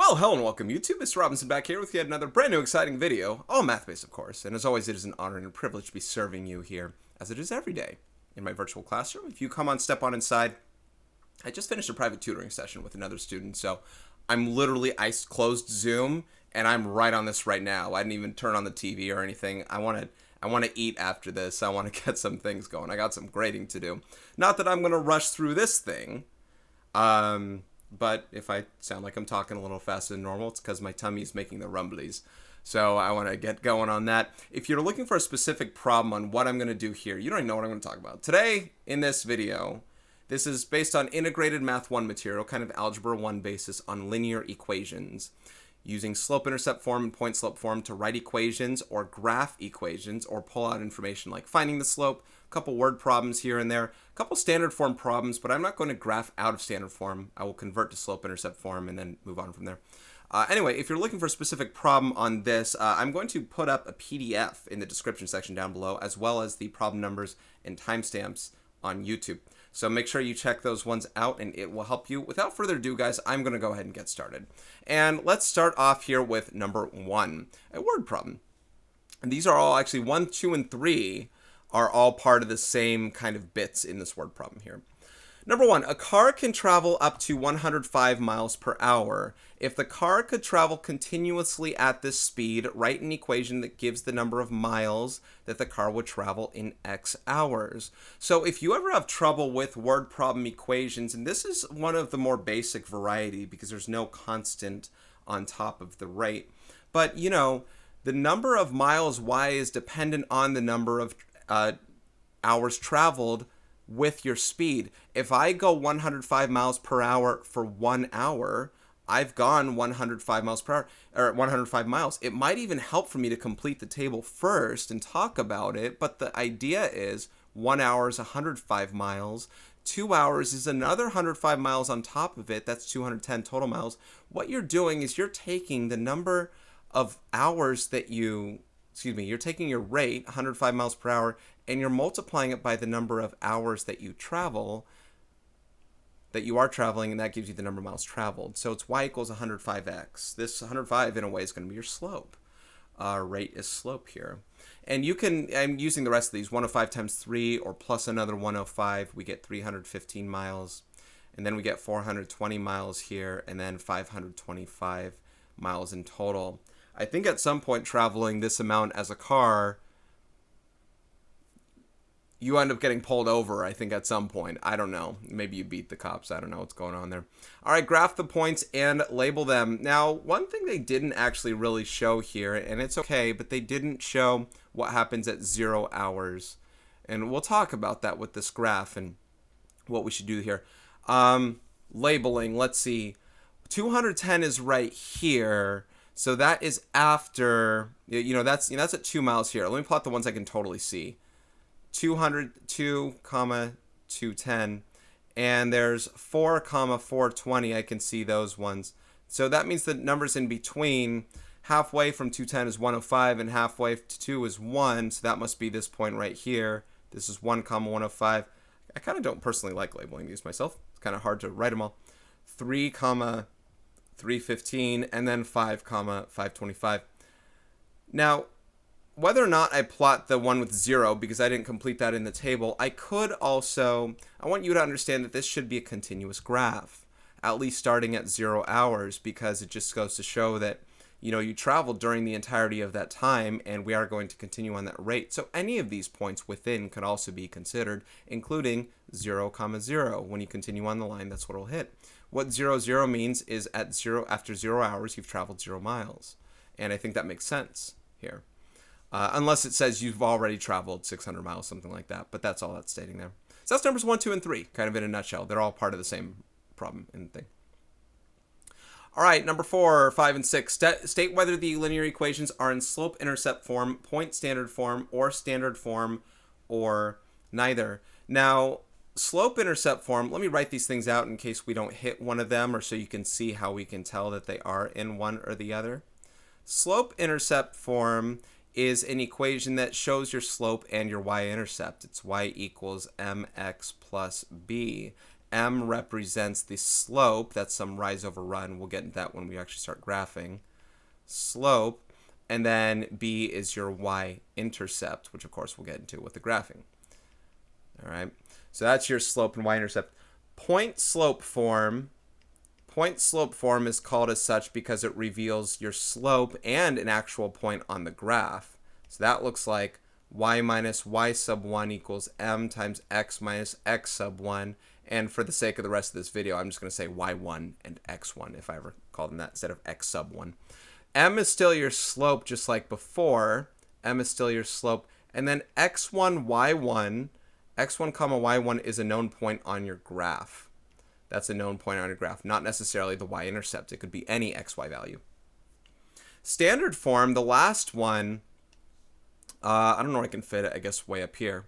Well, hello and welcome YouTube. Mr. Robinson back here with yet another brand new exciting video, all math-based of course, and as always it is an honor and a privilege to be serving you here, as it is every day, in my virtual classroom. If you come on, step on inside, I just finished a private tutoring session with another student, so I closed Zoom, and I'm right on this right now. I didn't even turn on the TV or anything. I want to eat after this. I want to get some things going. I got some grading to do. Not that I'm going to rush through this thing, but if I sound like I'm talking a little faster than normal, it's because my tummy is making the rumblies. So I want to get going on that. If you're looking for a specific problem on what I'm going to do here, you don't even know what I'm going to talk about. Today, in this video, this is based on integrated Math 1 material, kind of Algebra 1 basis on linear equations, using slope-intercept form and point-slope form to write equations or graph equations or pull out information like finding the slope, a couple word problems here and there, a couple standard form problems, but I'm not going to graph out of standard form. I will convert to slope-intercept form and then move on from there. Anyway, if you're looking for a specific problem on this, I'm going to put up a PDF in the description section down below, as well as the problem numbers and timestamps on YouTube. So make sure you check those ones out and it will help you. Without further ado, guys, I'm going to go ahead and get started. And let's start off here with number 1, a word problem. And these are all actually 1, 2, and 3 are all part of the same kind of bits in this word problem here. Number 1, a car can travel up to 105 miles per hour. If the car could travel continuously at this speed, write an equation that gives the number of miles that the car would travel in X hours. So if you ever have trouble with word problem equations, and this is one of the more basic variety because there's no constant on top of the rate, but you know, the number of miles y is dependent on the number of hours traveled with your speed. If I go 105 miles per hour for 1 hour, I've gone 105 miles per hour, or 105 miles. It might even help for me to complete the table first and talk about it, but the idea is 1 hour is 105 miles, 2 hours is another 105 miles on top of it, that's 210 total miles. What you're doing is you're taking the number of hours that you're taking your rate, 105 miles per hour, and you're multiplying it by the number of hours that you are traveling, and that gives you the number of miles traveled. So it's y equals 105x. This 105 in a way is going to be your slope. Rate is slope here. And you can, I'm using the rest of these, 105 times 3 or plus another 105, we get 315 miles. And then we get 420 miles here, and then 525 miles in total. I think at some point traveling this amount as a car, you end up getting pulled over, I think, at some point. I don't know. Maybe you beat the cops. I don't know what's going on there. All right, graph the points and label them. Now, one thing they didn't actually really show here, and it's okay, but they didn't show what happens at 0 hours. And we'll talk about that with this graph and what we should do here. Labeling, let's see. 210 is right here. So that is after, that's at 2 miles here. Let me plot the ones I can totally see. 202, 210, and there's 4, 420. I can see those ones. So that means the numbers in between, halfway from 210 is 105, and halfway to 2 is 1. So that must be this point right here. This is 1, 105. I kind of don't personally like labeling these myself. It's kind of hard to write them all. 3, 315, and then 5, 525. Now, whether or not I plot the one with 0, because I didn't complete that in the table, I want you to understand that this should be a continuous graph, at least starting at 0 hours, because it just goes to show that, you traveled during the entirety of that time, and we are going to continue on that rate. So any of these points within could also be considered, including 0, 0. When you continue on the line, that's what it'll hit. What 0, 0 means is after 0 hours, you've traveled 0 miles. And I think that makes sense here. Unless it says you've already traveled 600 miles, something like that. But that's all that's stating there. So that's numbers 1, 2, and 3, kind of in a nutshell. They're all part of the same problem and thing. All right, number 4, 5, and 6. State whether the linear equations are in slope-intercept form, point standard form, or neither. Now, slope-intercept form, let me write these things out in case we don't hit one of them, or so you can see how we can tell that they are in one or the other. Slope-intercept form is an equation that shows your slope and your y-intercept. It's y equals mx plus b. M represents the slope. That's some rise over run. We'll get into that when we actually start graphing. Slope. And then B is your y-intercept, which of course we'll get into with the graphing. All right. So that's your slope and y-intercept. Point slope form is called as such because it reveals your slope and an actual point on the graph. So that looks like y minus y sub 1 equals m times x minus x sub 1. And for the sake of the rest of this video, I'm just going to say y1 and x1 if I ever call them that instead of x sub 1. M is still your slope just like before. M is still your slope. And then x1, y1, x1 comma y1 is a known point on your graph. That's a known point on your graph, not necessarily the y-intercept. It could be any xy value. Standard form, the last one, I don't know where I can fit it, I guess way up here.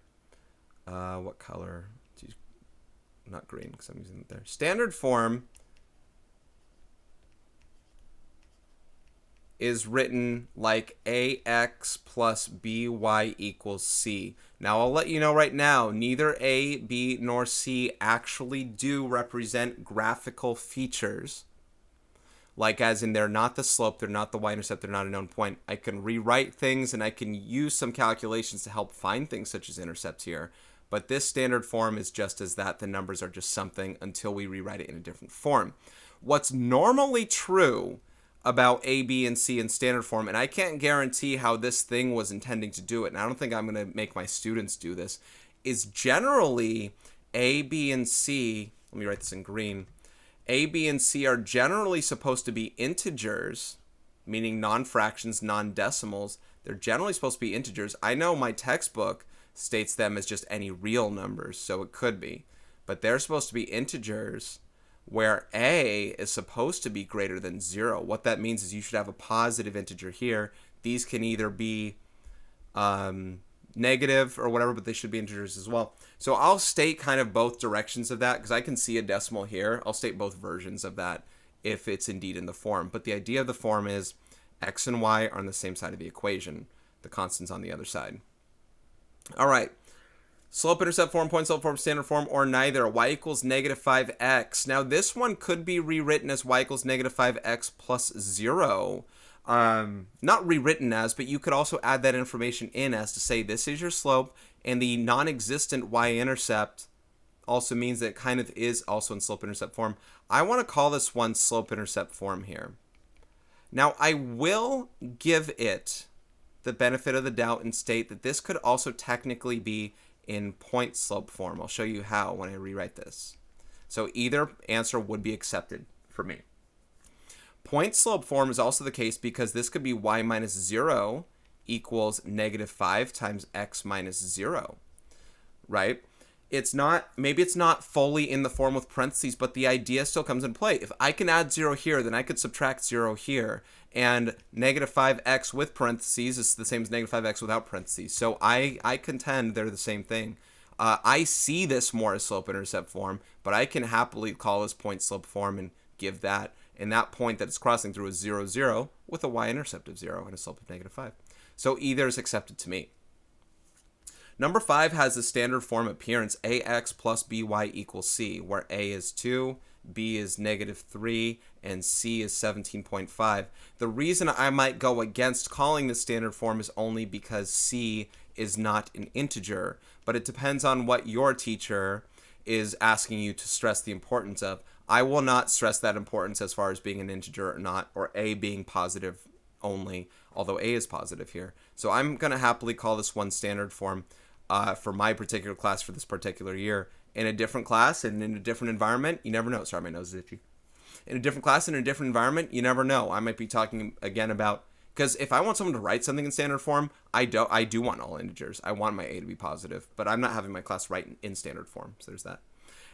What color? Not green because I'm using it there. Standard form is written like ax plus by equals c. Now, I'll let you know right now, neither a, b, nor c actually do represent graphical features. Like as in they're not the slope, they're not the y-intercept, they're not a known point. I can rewrite things and I can use some calculations to help find things such as intercepts here. But this standard form is just as that. The numbers are just something until we rewrite it in a different form. What's normally true about A, B, and C in standard form, and I can't guarantee how this thing was intending to do it, and I don't think I'm going to make my students do this, is generally A, B, and C, let me write this in green, A, B, and C are generally supposed to be integers, meaning non-fractions, non-decimals. They're generally supposed to be integers. I know my textbook states them as just any real numbers, so it could be, but they're supposed to be integers, where a is supposed to be greater than 0. What that means is you should have a positive integer here. These can either be negative or whatever, but they should be integers as well. So I'll state kind of both directions of that because I can see a decimal here. I'll state both versions of that if it's indeed in the form. But the idea of the form is x and y are on the same side of the equation. The constant's on the other side. All right. Slope-intercept form, point slope form, standard form, or neither. Y equals negative 5x. Now, this one could be rewritten as y equals negative 5x plus 0. Not rewritten as, but you could also add that information in as to say this is your slope, and the non-existent y-intercept also means that it kind of is also in slope-intercept form. I want to call this one slope-intercept form here. Now, I will give it the benefit of the doubt and state that this could also technically be in point slope form. I'll show you how when I rewrite this. So either answer would be accepted for me. Point slope form is also the case because this could be y minus 0 equals negative 5 times x minus 0, right? It's not, maybe it's not fully in the form with parentheses, but the idea still comes in play. If I can add 0 here, then I could subtract 0 here. And negative 5x with parentheses is the same as negative 5x without parentheses. So I contend they're the same thing. I see this more as slope-intercept form, but I can happily call this point slope form and give that. And that point that it's crossing through is 0, 0 with a y-intercept of 0 and a slope of negative 5. So either is accepted to me. Number 5 has the standard form appearance, ax plus by equals c, where a is 2, b is negative 3, and c is 17.5. The reason I might go against calling this standard form is only because c is not an integer, but it depends on what your teacher is asking you to stress the importance of. I will not stress that importance as far as being an integer or not, or a being positive only, although a is positive here. So I'm going to happily call this one standard form for my particular class for this particular year. In a different class and in a different environment, you never know. Sorry, my nose is itchy. In a different class and in a different environment, you never know. I might be talking again about, because if I want someone to write something in standard form, I do want all integers. I want my a to be positive, but I'm not having my class write in standard form. So there's that.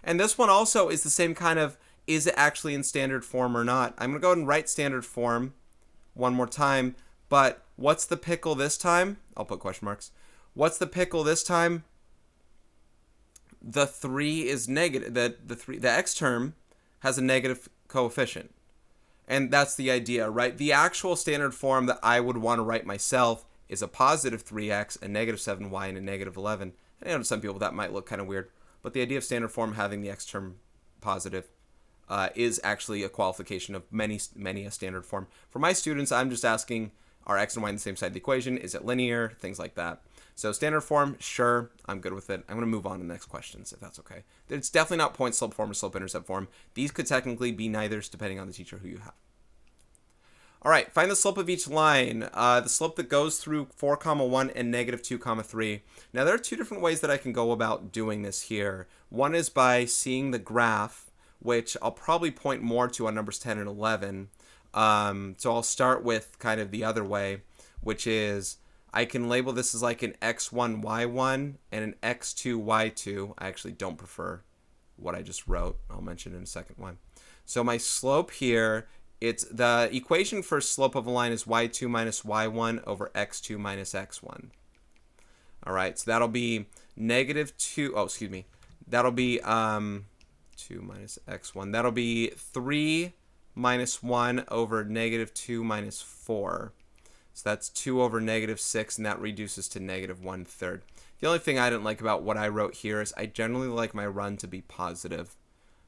And this one also is the same kind of, is it actually in standard form or not? I'm going to go ahead and write standard form one more time, but what's the pickle this time? I'll put question marks. What's the pickle this time? The 3 is negative. The x term has a negative coefficient. And that's the idea, right? The actual standard form that I would want to write myself is a positive 3x, a negative 7y, and a negative 11. I know to some people that might look kind of weird, but the idea of standard form having the x term positive is actually a qualification of many a standard form. For my students, I'm just asking, are x and y on the same side of the equation? Is it linear? Things like that. So standard form, sure, I'm good with it. I'm going to move on to the next questions, if that's okay. It's definitely not point slope form or slope intercept form. These could technically be neithers depending on the teacher who you have. All right, find the slope of each line. The slope that goes through 4, 1 and negative 2, 3. Now, there are two different ways that I can go about doing this here. One is by seeing the graph, which I'll probably point more to on numbers 10 and 11. So I'll start with kind of the other way, which is I can label this as like an x1, y1 and an x2, y2. I actually don't prefer what I just wrote. I'll mention in a second one. So my slope here, it's the equation for slope of a line is y2 minus y1 over x2 minus x1. All right, so that'll be negative 2, oh, excuse me. That'll be 2 minus x1. That'll be 3 minus 1 over negative 2 minus 4. So that's 2 over negative 6, and that reduces to negative 1/3. The only thing I didn't like about what I wrote here is I generally like my run to be positive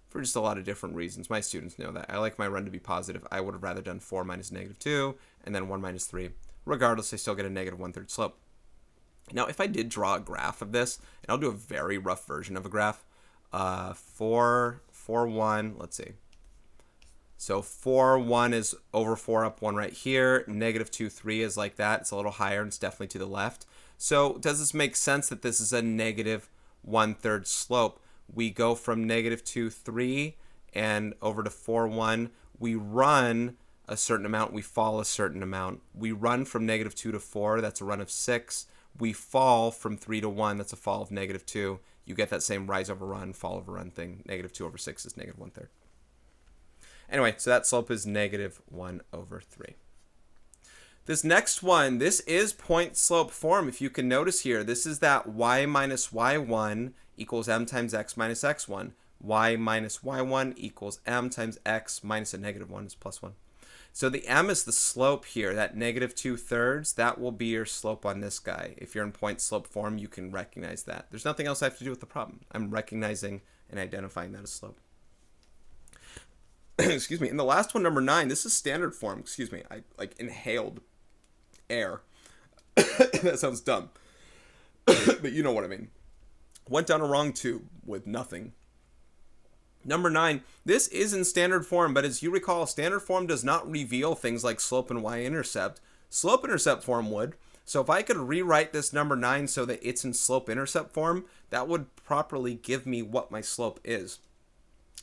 for just a lot of different reasons. My students know that. I like my run to be positive. I would have rather done 4 minus negative 2 and then 1 minus 3. Regardless, I still get a negative 1/3 slope. Now, if I did draw a graph of this, and I'll do a very rough version of a graph, 4, 1, let's see. So 4, 1 is over 4 up 1 right here. Negative 2, 3 is like that. It's a little higher and it's definitely to the left. So does this make sense that this is a negative 1/3 slope? We go from negative 2, 3 and over to 4, 1. We run a certain amount. We fall a certain amount. We run from negative 2 to 4. That's a run of 6. We fall from 3 to 1. That's a fall of negative 2. You get that same rise over run, fall over run thing. Negative 2 over 6 is negative 1/3. Anyway, so that slope is negative 1/3. This next one, this is point slope form. If you can notice here, this is that y minus y1 equals m times x minus x1. Y minus y1 equals m times x minus a negative 1 is plus 1. So the m is the slope here, that negative 2/3, that will be your slope on this guy. If you're in point slope form, you can recognize that. There's nothing else I have to do with the problem. I'm recognizing and identifying that as slope. Excuse me. And the last one, number 9, this is standard form. Excuse me. I like inhaled air. That sounds dumb. But you know what I mean. Went down a wrong tube with nothing. Number 9, this is in standard form, but as you recall, standard form does not reveal things like slope and y-intercept. Slope-intercept form would. So if I could rewrite this number 9 so that it's in slope-intercept form, that would properly give me what my slope is.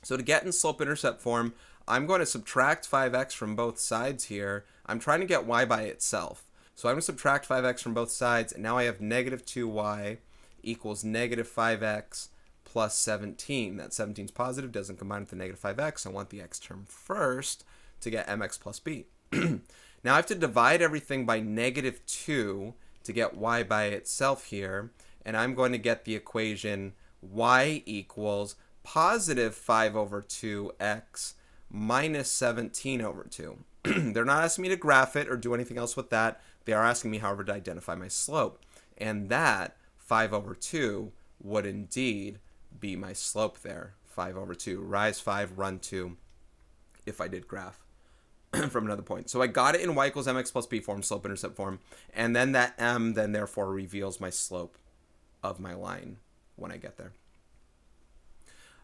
So to get in slope-intercept form, I'm going to subtract 5x from both sides here. I'm trying to get y by itself. So I'm going to subtract 5x from both sides, and now I have negative 2y equals negative 5x plus 17. That 17 is positive, doesn't combine with the negative 5x. I want the x term first to get mx plus b. Now I have to divide everything by negative 2 to get y by itself here, and I'm going to get the equation y equals positive 5 over 2x minus 17 over 2. They're not asking me to graph it or do anything else with that. They are asking me, however, to identify my slope. And that 5 over 2 would indeed be my slope there. 5 over 2. Rise 5, run 2, if I did graph from another point. So I got it in y equals mx plus b form, slope-intercept form. And then that m then therefore reveals my slope of my line when I get there.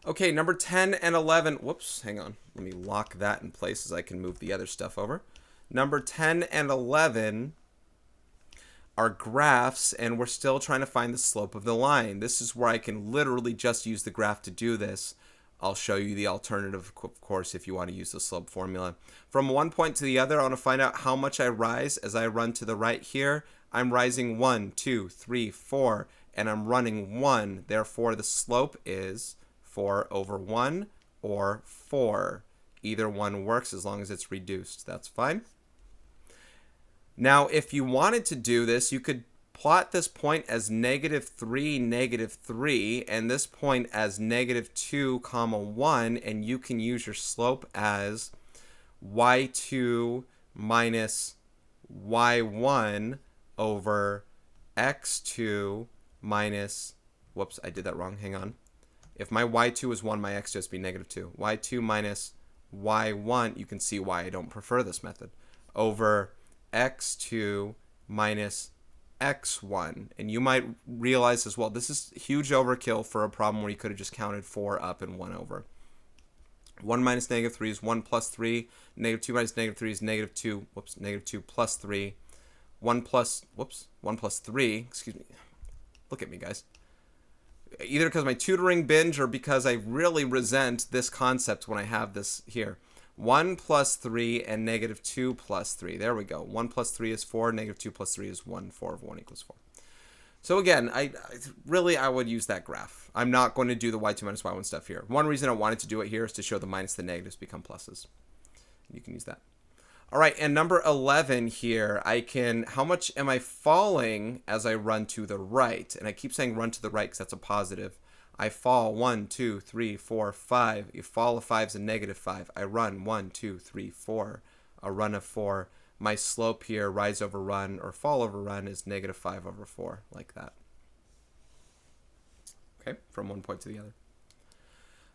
Okay, number 10 and 11. Whoops, hang on. Let me lock that in place as I can move the other stuff over. Number 10 and 11 are graphs, and we're still trying to find the slope of the line. This is where I can literally just use the graph to do this. I'll show you the alternative, of course, if you want to use the slope formula. From one point to the other, I want to find out how much I rise as I run to the right here. I'm rising 1, 2, 3, 4, and I'm running 1. Therefore, the slope is 4 over 1 or 4. Either one works as long as it's reduced. That's fine. Now, if you wanted to do this, you could plot this point as negative 3, negative 3, and this point as negative 2, 1, and you can use your slope as y2 minus y1 over x2 minus, whoops, I did that wrong, hang on. If my y2 is 1, my x2 has to be negative 2. y2 minus y1, you can see why I don't prefer this method, over x2 minus x1. And you might realize as well, this is huge overkill for a problem where you could have just counted 4 up and 1 over. 1 minus negative 3 is 1 plus 3. Negative 2 minus negative 3 is negative 2. Whoops, negative 2 plus 3. 1 plus 3. Excuse me. Look at me, guys. Either because my tutoring binge or because I really resent this concept when I have this here. 1 plus 3 and negative 2 plus 3. There we go. 1 plus 3 is 4. Negative 2 plus 3 is 1. 4 over 1 equals 4. So again, I would use that graph. I'm not going to do the y2 minus y1 stuff here. One reason I wanted to do it here is to show the minus the negatives become pluses. You can use that. All right, and number 11 here, how much am I falling as I run to the right? And I keep saying run to the right because that's a positive. I fall 1, 2, 3, 4, 5. You fall of 5 is a negative 5. I run 1, 2, 3, 4. A run of 4. My slope here, rise over run or fall over run, is negative 5 over 4, like that. Okay, from one point to the other.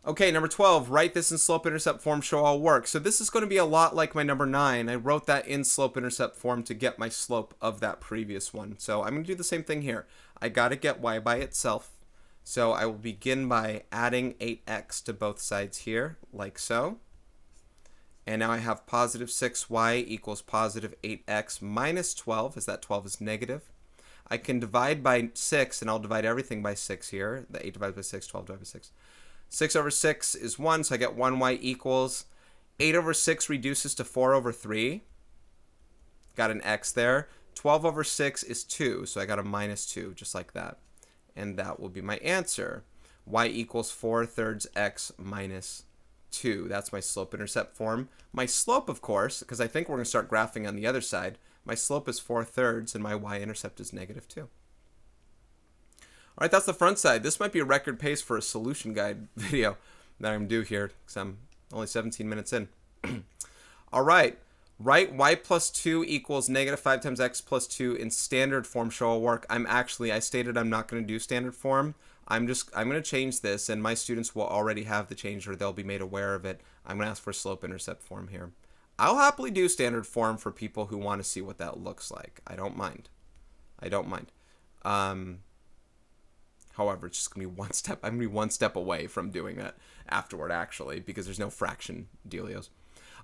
Okay, number 12, write this in slope-intercept form, show all work. So this is going to be a lot like my number 9. I wrote that in slope-intercept form to get my slope of that previous one. So I'm going to do the same thing here. I got to get y by itself. So I will begin by adding 8x to both sides here, like so. And now I have positive 6y equals positive 8x minus 12, as that 12 is negative. I can divide by 6, and I'll divide everything by 6 here. The 8 divided by 6, 12 divided by 6. 6 over 6 is 1, so I get 1y equals. 8 over 6 reduces to 4 over 3. Got an x there. 12 over 6 is 2, so I got a minus 2, just like that. And that will be my answer. Y equals 4/3 x minus 2. That's my slope-intercept form. My slope, of course, because I think we're going to start graphing on the other side, my slope is 4/3 and my y-intercept is negative 2. All right, that's the front side. This might be a record pace for a solution guide video that I'm due here because I'm only 17 minutes in. All right, write y plus 2 equals negative 5 times x plus 2 in standard form, show all work. I stated I'm not going to do standard form. I'm going to change this, and my students will already have the change or they'll be made aware of it. I'm going to ask for slope-intercept form here. I'll happily do standard form for people who want to see what that looks like. I don't mind. However, it's just going to be one step. I'm going to be one step away from doing that afterward, actually, because there's no fraction dealios.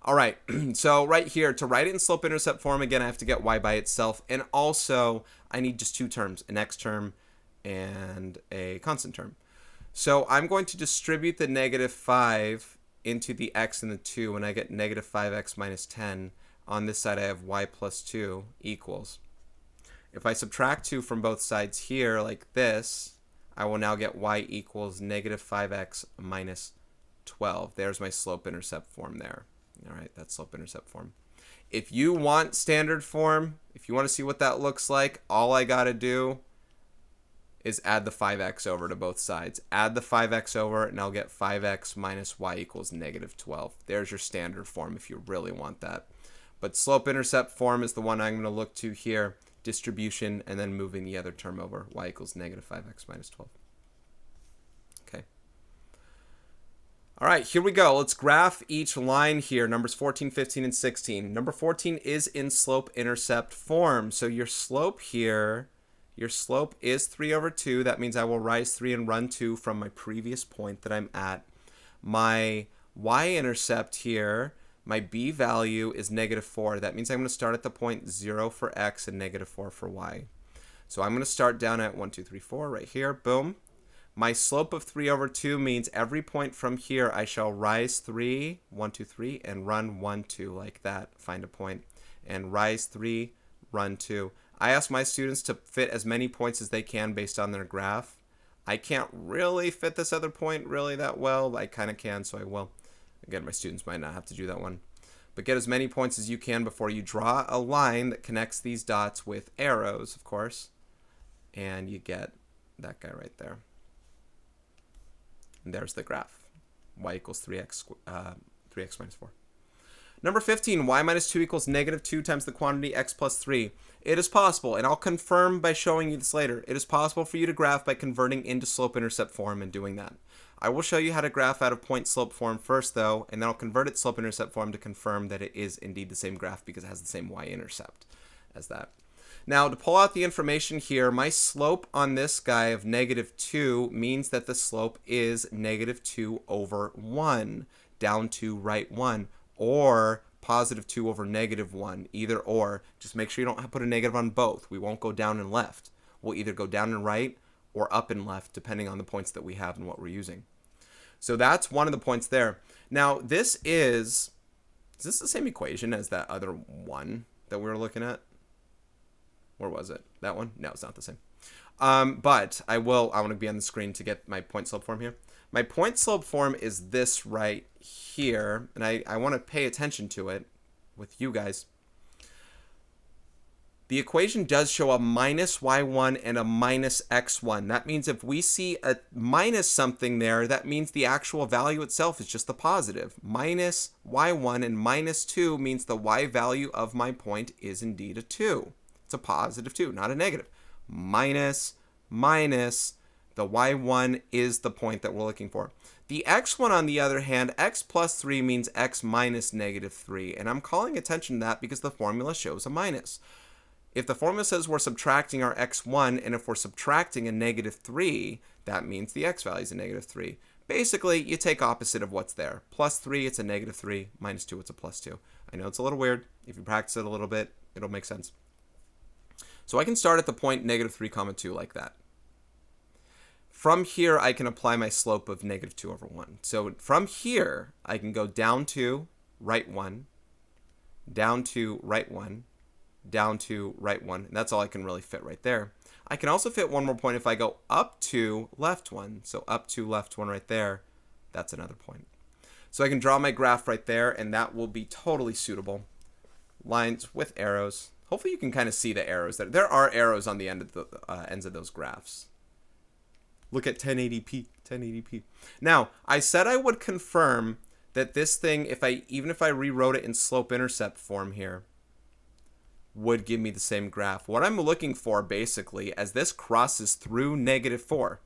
All right, so right here, to write it in slope-intercept form, again, I have to get y by itself. And also, I need just two terms, an x term and a constant term. So I'm going to distribute the negative 5 into the x and the 2, and I get negative 5x minus 10. On this side, I have y plus 2 equals. If I subtract 2 from both sides here, like this, I will now get y equals negative 5x minus 12. There's my slope-intercept form there. All right, that's slope-intercept form. If you want standard form, if you want to see what that looks like, all I got to do is add the 5x over to both sides. Add the 5x over, and I'll get 5x minus y equals negative 12. There's your standard form if you really want that. But slope-intercept form is the one I'm going to look to here. Distribution, and then moving the other term over. Y equals negative 5x minus 12. Okay. All right, here we go. Let's graph each line here, numbers 14, 15, and 16. Number 14 is in slope-intercept form. So your slope here, your slope is 3 over 2. That means I will rise 3 and run 2 from my previous point that I'm at. My y-intercept here, my b value is negative 4. That means I'm going to start at the point 0 for x and negative 4 for y. So I'm going to start down at 1, 2, 3, 4 right here. Boom. My slope of 3 over 2 means every point from here I shall rise 3, 1, 2, 3, and run 1, 2 like that. Find a point. And rise 3, run 2. I ask my students to fit as many points as they can based on their graph. I can't really fit this other point really that well. I kind of can, so I will. Again, my students might not have to do that one. But get as many points as you can before you draw a line that connects these dots with arrows, of course. And you get that guy right there. And there's the graph. Y equals 3x minus 4. Number 15, y minus 2 equals negative 2 times the quantity x plus 3. It is possible, and I'll confirm by showing you this later, it is possible for you to graph by converting into slope-intercept form and doing that. I will show you how to graph out of point slope form first though, and then I'll convert it to slope-intercept form to confirm that it is indeed the same graph because it has the same y-intercept as that. Now to pull out the information here, my slope on this guy of -2 means that the slope is -2 over 1 down to right 1, or +2 over -1, either or. Just make sure you don't put a negative on both. We won't go down and left. We'll either go down and right or up and left, depending on the points that we have and what we're using. So that's one of the points there. Now, is this the same equation as that other one that we were looking at? Where was it? That one? No, it's not the same. But I want to be on the screen to get my point slope form here. My point slope form is this right here, and I want to pay attention to it with you guys. The equation does show a minus y1 and a minus x1. That means if we see a minus something there, that means the actual value itself is just the positive. Minus y1 and -2 means the y value of my point is indeed a 2. It's a +2, not a negative. Minus, the y1 is the point that we're looking for. The x1, on the other hand, x plus 3 means x minus -3. And I'm calling attention to that because the formula shows a minus. If the formula says we're subtracting our x1, and if we're subtracting a -3, that means the x value is a -3. Basically, you take opposite of what's there. +3, it's a -3. -2, it's a +2. I know it's a little weird. If you practice it a little bit, it'll make sense. So I can start at the point -3, 2 like that. From here, I can apply my slope of -2 over 1. So from here, I can go down to right 1, down to right 1, down to right 1, and that's all I can really fit right there. I can also fit one more point if I go up to left 1. So up to left 1 right there, that's another point. So I can draw my graph right there, and that will be totally suitable. Lines with arrows. Hopefully you can kind of see the arrows. There are arrows on the end of the ends of those graphs. Look at 1080p. Now, I said I would confirm that this thing, even if I rewrote it in slope-intercept form here, would give me the same graph. What I'm looking for, basically, as this crosses through -4,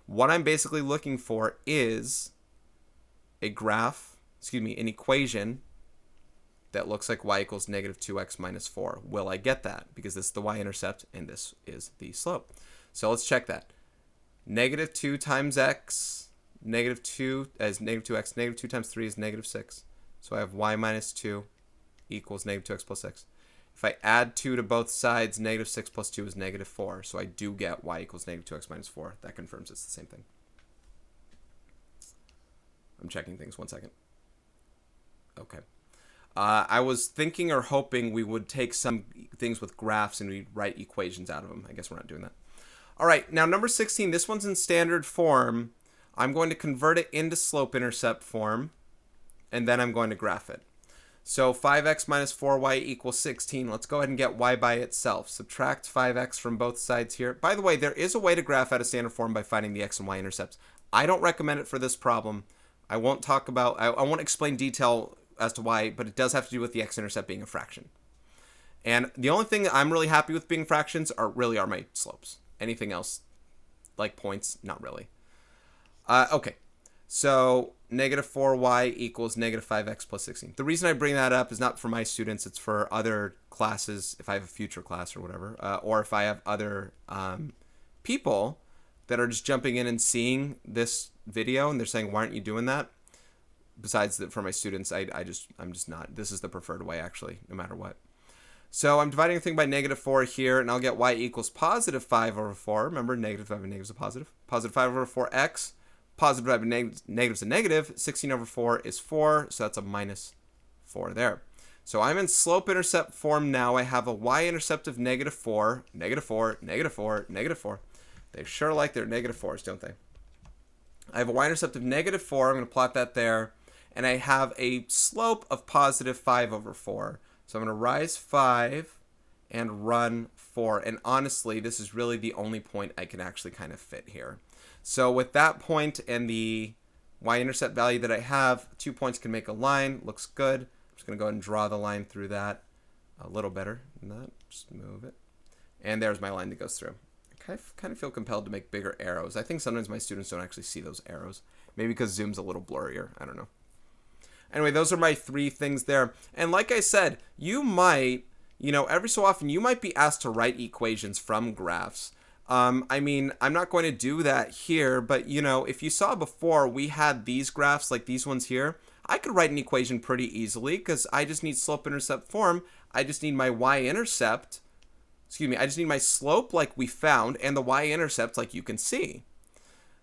what I'm basically looking for is an equation that looks like y equals -2x minus 4. Will I get that? Because this is the y-intercept and this is the slope. So let's check that. -2 times x, -2 as -2x, -2 times 3 is -6. So I have y minus 2 equals -2x plus 6. If I add 2 to both sides, -6 plus 2 is -4. So I do get y equals -2x minus 4. That confirms it's the same thing. I'm checking things 1 second. Okay. I was thinking or hoping we would take some things with graphs and we'd write equations out of them. I guess we're not doing that. All right, now number 16, this one's in standard form. I'm going to convert it into slope-intercept form, and then I'm going to graph it. So 5x minus 4y equals 16. Let's go ahead and get y by itself. Subtract 5x from both sides here. By the way, there is a way to graph out of standard form by finding the x and y intercepts. I don't recommend it for this problem. I won't explain detail as to why, but it does have to do with the x-intercept being a fraction. And the only thing I'm really happy with being fractions are my slopes. Anything else, like points, not really. Okay, so -4y equals -5x plus 16. The reason I bring that up is not for my students, it's for other classes, if I have a future class or whatever, or if I have other people that are just jumping in and seeing this video and they're saying, why aren't you doing that? Besides that, for my students, I'm just not. This is the preferred way, actually, no matter what. So I'm dividing everything by -4 here, and I'll get y equals +5 over 4. Remember, negative divided by negative is a positive. +5 over 4x. Positive divided by negative is a negative. 16 over 4 is 4, so that's a -4 there. So I'm in slope-intercept form now. I have a y-intercept of -4, -4, -4, -4. They sure like their -4s, don't they? I have a y-intercept of -4. I'm going to plot that there. And I have a slope of +5 over 4. So I'm going to rise 5 and run 4. And honestly, this is really the only point I can actually kind of fit here. So with that point and the y-intercept value that I have, 2 points can make a line. Looks good. I'm just going to go ahead and draw the line through that a little better than that. Just move it. And there's my line that goes through. kind of feel compelled to make bigger arrows. I think sometimes my students don't actually see those arrows. Maybe because Zoom's a little blurrier. I don't know. Anyway, those are my 3 things there. And like I said, you might, every so often you might be asked to write equations from graphs. I mean, I'm not going to do that here, but if you saw before, we had these graphs like these ones here. I could write an equation pretty easily because I just need slope-intercept form. I just need my y-intercept. I just need my slope like we found and the y-intercept like you can see.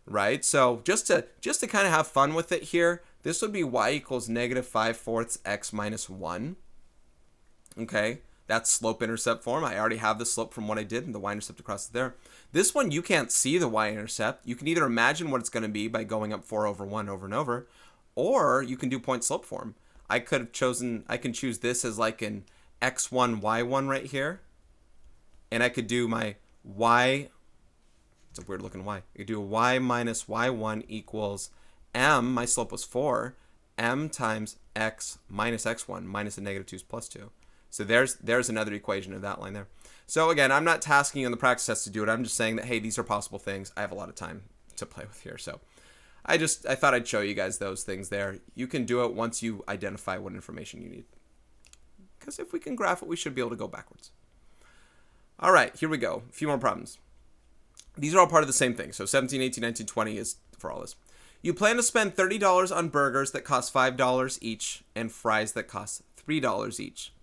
Right? So just to kind of have fun with it here, this would be y equals negative 5/4 x minus 1. Okay? That's slope-intercept form. I already have the slope from what I did and the y-intercept across there. This one, you can't see the y-intercept. You can either imagine what it's going to be by going up 4 over 1 over and over, or you can do point slope form. I can choose this as like an x1, y1 right here. And I could do my y, it's a weird looking y. I could do y minus y1 equals m, my slope was 4, m times x minus x1 minus a negative 2 is plus 2. So there's another equation of that line there. So again, I'm not tasking you on the practice test to do it. I'm just saying that, hey, these are possible things. I have a lot of time to play with here. So I thought I'd show you guys those things there. You can do it once you identify what information you need. Because if we can graph it, we should be able to go backwards. All right, here we go. A few more problems. These are all part of the same thing. So 17, 18, 19, 20 is for all this. You plan to spend $30 on burgers that cost $5 each and fries that cost $3 each.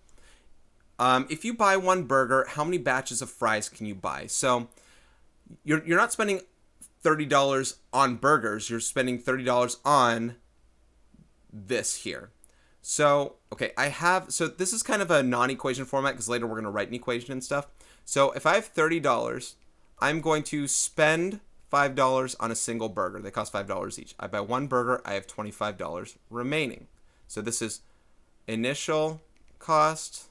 If you buy one burger, how many batches of fries can you buy? So you're not spending $30 on burgers. You're spending $30 on this here. So, okay, so this is kind of a non-equation format because later we're going to write an equation and stuff. So if I have $30, I'm going to spend $5 on a single burger. They cost $5 each. I buy one burger, I have $25 remaining. So this is initial cost.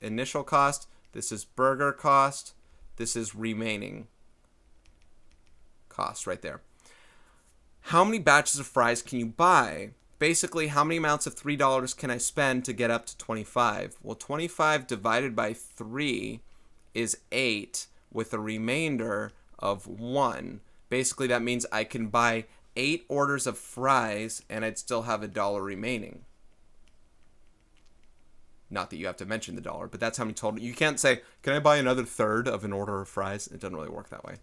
Initial cost. This is burger cost. This is remaining cost right there. How many batches of fries can you buy? Basically, how many amounts of $3 can I spend to get up to 25? Well, 25 divided by 3 is 8 with a remainder of 1. Basically, that means I can buy 8 orders of fries and I'd still have $1 remaining. Not that you have to mention the dollar, but that's how many total. You can't say, can I buy another third of an order of fries? It doesn't really work that way.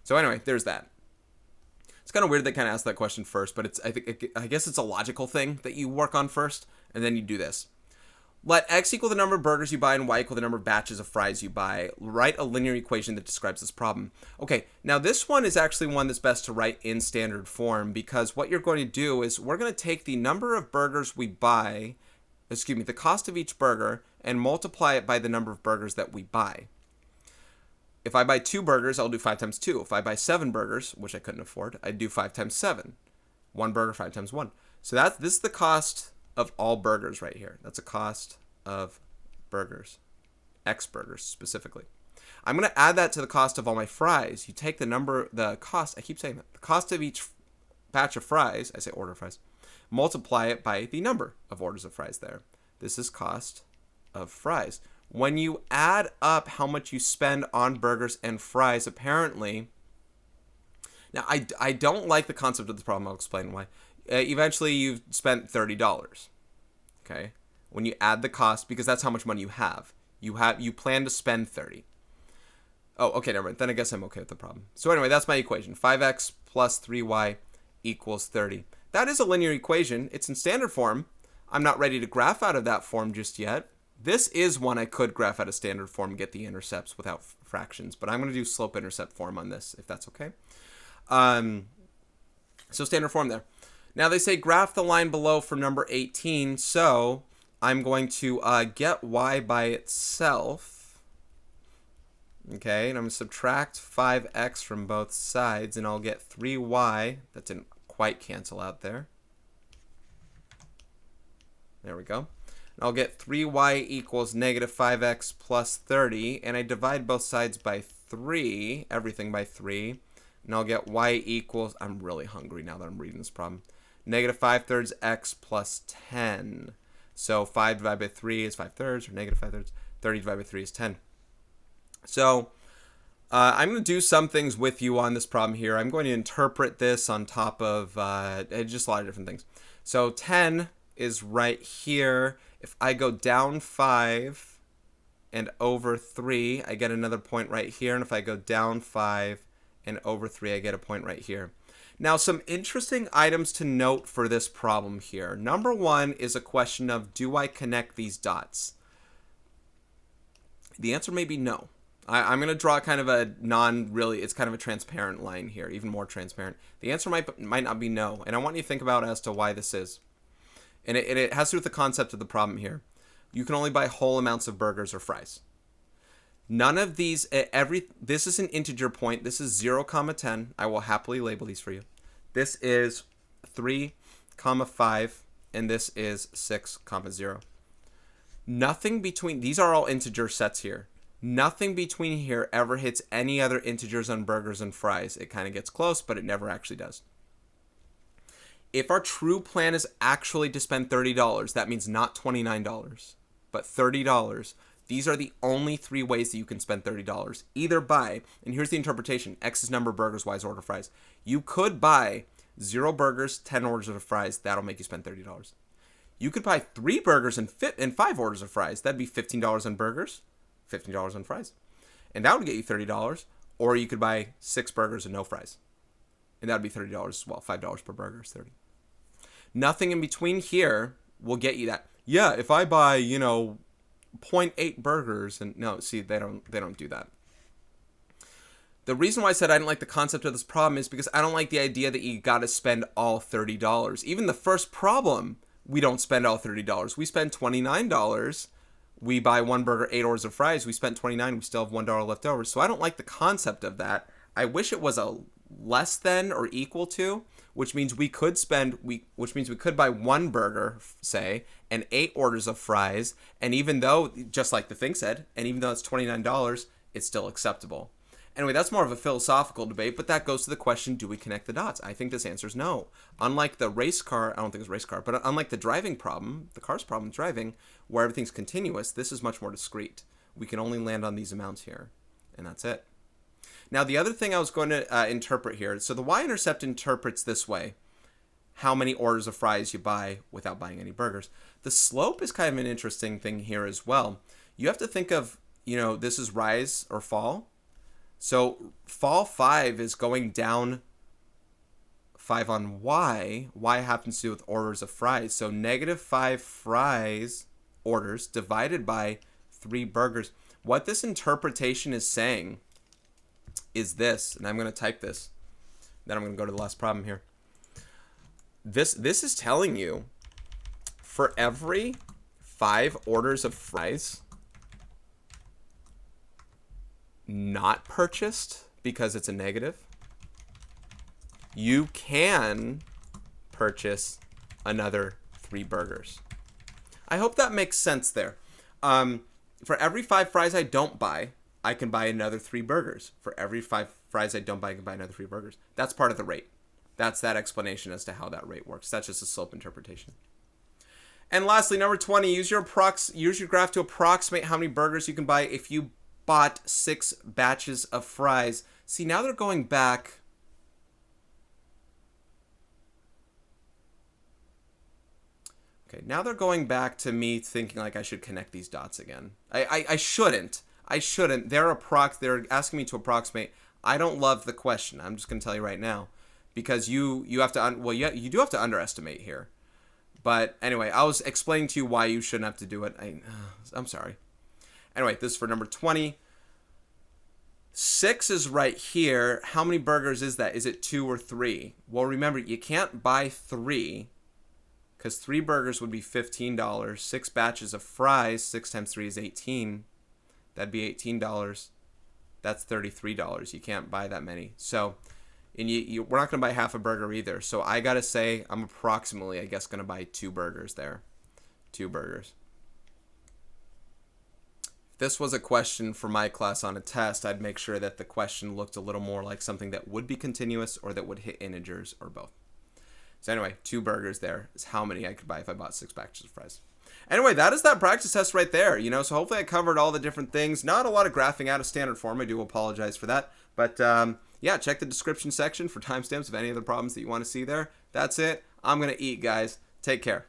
So anyway, there's that. It's kind of weird they kind of asked that question first, but I guess it's a logical thing that you work on first, and then you do this. Let x equal the number of burgers you buy and y equal the number of batches of fries you buy. Write a linear equation that describes this problem. Okay, now this one is actually one that's best to write in standard form because what you're going to do is we're going to take the number of burgers we buy, the cost of each burger, and multiply it by the number of burgers that we buy. If I buy 2 burgers, I'll do 5 times 2. If I buy 7 burgers, which I couldn't afford, I'd do 5 times 7. 1 burger, 5 times 1. So this is the cost of all burgers right here. That's a cost of burgers. X burgers specifically. I'm going to add that to the cost of all my fries. You take the cost of each batch of fries, I say order of fries, multiply it by the number of orders of fries there. This is cost of fries. When you add up how much you spend on burgers and fries, apparently, now I don't like the concept of this problem. I'll explain why. Eventually, you've spent $30. Okay, when you add the cost, because that's how much money you have. You plan to spend 30. Oh, okay, never mind. Then I guess I'm okay with the problem. So anyway, that's my equation. 5x plus 3y equals 30. That is a linear equation. It's in standard form. I'm not ready to graph out of that form just yet. This is one I could graph out of standard form and get the intercepts without fractions, but I'm going to do slope-intercept form on this, if that's okay. So standard form there. Now they say graph the line below for number 18, so I'm going to get y by itself. Okay, and I'm going to subtract 5x from both sides, and I'll get 3y. That didn't quite cancel out there. There we go. I'll get 3y equals negative 5x plus 30, and I divide both sides by 3, everything by 3, and I'll get y equals, I'm really hungry now that I'm reading this problem, negative 5/3 x plus 10. So 5 divided by 3 is 5/3, or negative 5/3. 30 divided by 3 is 10. So I'm going to do some things with you on this problem here. I'm going to interpret this on top of just a lot of different things. So 10 is right here. If I go down 5 and over 3, I get another point right here. And if I go down 5 and over 3, I get a point right here. Now, some interesting items to note for this problem here. Number one is a question of, do I connect these dots? The answer may be no. I'm going to draw kind of a it's kind of a transparent line here, even more transparent. The answer might not be no, and I want you to think about as to why this is. And it has to do with the concept of the problem here. You can only buy whole amounts of burgers or fries. None of these, this is an integer point. This is 0, 10. I will happily label these for you. This is 3, 5, and this is 6, 0. Nothing between, these are all integer sets here. Nothing between here ever hits any other integers on burgers and fries. It kind of gets close, but it never actually does. If our true plan is actually to spend $30, that means not $29, but $30. These are the only 3 ways that you can spend $30. Either buy, and here's the interpretation, X is number of burgers, Y is order of fries. You could buy 0 burgers, 10 orders of fries. That'll make you spend $30. You could buy 3 burgers and 5 orders of fries. That'd be $15 on burgers, $15 on fries. And that would get you $30. Or you could buy 6 burgers and no fries. And that would be $30 as well. $5 per burger is $30. Nothing in between here will get you that. Yeah, if I buy, 0.8 burgers, and no, see, they don't do that. The reason why I said I didn't like the concept of this problem is because I don't like the idea that you got to spend all $30. Even the first problem, we don't spend all $30. We spend $29. We buy 1 burger, 8 orders of fries. We spent $29. We still have $1 left over. So I don't like the concept of that. I wish it was a less than or equal to, which means we could buy 1 burger, say, and 8 orders of fries. And even though, just like the thing said, and even though it's $29, it's still acceptable. Anyway, that's more of a philosophical debate, but that goes to the question, do we connect the dots? I think this answer is no. Unlike the race car, I don't think it's a race car, but unlike the driving problem, the car's problem driving, where everything's continuous, this is much more discrete. We can only land on these amounts here, and that's it. Now, the other thing I was going to interpret here, so the y-intercept interprets this way, how many orders of fries you buy without buying any burgers. The slope is kind of an interesting thing here as well. You have to think of, this is rise or fall. So fall 5 is going down 5 on y. Y happens to do with orders of fries. So -5 fries orders divided by 3 burgers. What this interpretation is saying is this, and I'm going to type this. Then I'm going to go to the last problem here. This is telling you for every 5 orders of fries not purchased because it's a negative, you can purchase another 3 burgers. I hope that makes sense there. For every 5 fries I don't buy, I can buy another 3 burgers. For every 5 fries I don't buy, I can buy another 3 burgers. That's part of the rate. That's that explanation as to how that rate works. That's just a slope interpretation. And lastly, number 20, use your graph to approximate how many burgers you can buy if you bought 6 batches of fries. See, now they're going back. Okay, now they're going back to me thinking like I should connect these dots again. I shouldn't. They're asking me to approximate. I don't love the question. I'm just going to tell you right now, because you have to you do have to underestimate here. But anyway, I was explaining to you why you shouldn't have to do it. I'm sorry. Anyway, this is for number 20. 6 is right here. How many burgers is that? Is it 2 or 3? Well, remember, you can't buy 3 because 3 burgers would be $15. 6 batches of fries, 6 times 3 is 18. That'd be $18. That's $33. You can't buy that many. So, and we're not going to buy half a burger either. So I got to say I'm approximately, I guess, going to buy 2 burgers there. 2 burgers. If this was a question for my class on a test, I'd make sure that the question looked a little more like something that would be continuous or that would hit integers or both. So anyway, 2 burgers there is how many I could buy if I bought 6 packages of fries. Anyway, that is that practice test right there, so hopefully I covered all the different things. Not a lot of graphing out of standard form. I do apologize for that. But yeah, check the description section for timestamps of any of the problems that you want to see there. That's it. I'm going to eat, guys. Take care.